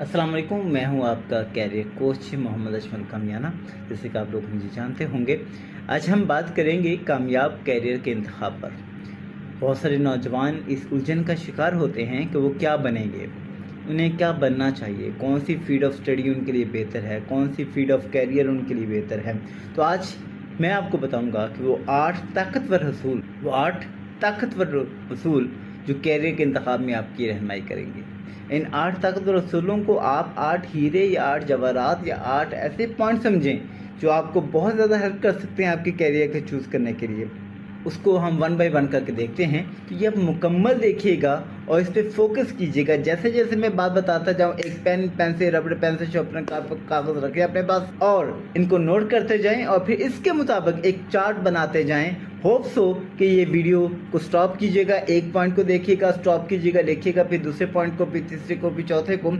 अस्सलाम वालेकुम। मैं हूं आपका कैरियर कोच मोहम्मद अशमल कामियाना, जैसे कि आप लोग मुझे जानते होंगे। आज हम बात करेंगे कामयाब कैरियर के इंतखाब पर। बहुत सारे नौजवान इस उलझन का शिकार होते हैं कि वो क्या बनेंगे, उन्हें क्या बनना चाहिए, कौन सी फील्ड ऑफ स्टडी उनके लिए बेहतर है, कौन सी फील्ड ऑफ कैरियर उनके लिए बेहतर है। तो आज मैं आपको बताऊंगा कि वो आठ ताकतवर असूल जो कैरियर के इंतखाब में आपकी रहनुमाई करेंगे। इन 8 ताकतवर असूलों को आप 8 हीरे या 8 जवाहरात या 8 ऐसे पॉइंट समझें जो आपको बहुत ज़्यादा हेल्प कर सकते हैं आपके कैरियर के चूज़ करने के लिए। उसको हम 1 बाय 1 करके देखते हैं। तो ये आप मुकम्मल देखिएगा और इस पर फोकस कीजिएगा। जैसे जैसे मैं बात बताता जाऊँ, एक पेन से रबड़ पेंसिल शॉर्पनर कागज़ रखें अपने पास और इनको नोट करते जाएं और फिर इसके मुताबिक एक चार्ट बनाते जाएं। होप्स हो कि ये वीडियो को स्टॉप कीजिएगा, एक पॉइंट को देखिएगा, स्टॉप कीजिएगा, लिखिएगा, फिर दूसरे पॉइंट को, फिर तीसरे को, फिर चौथे को।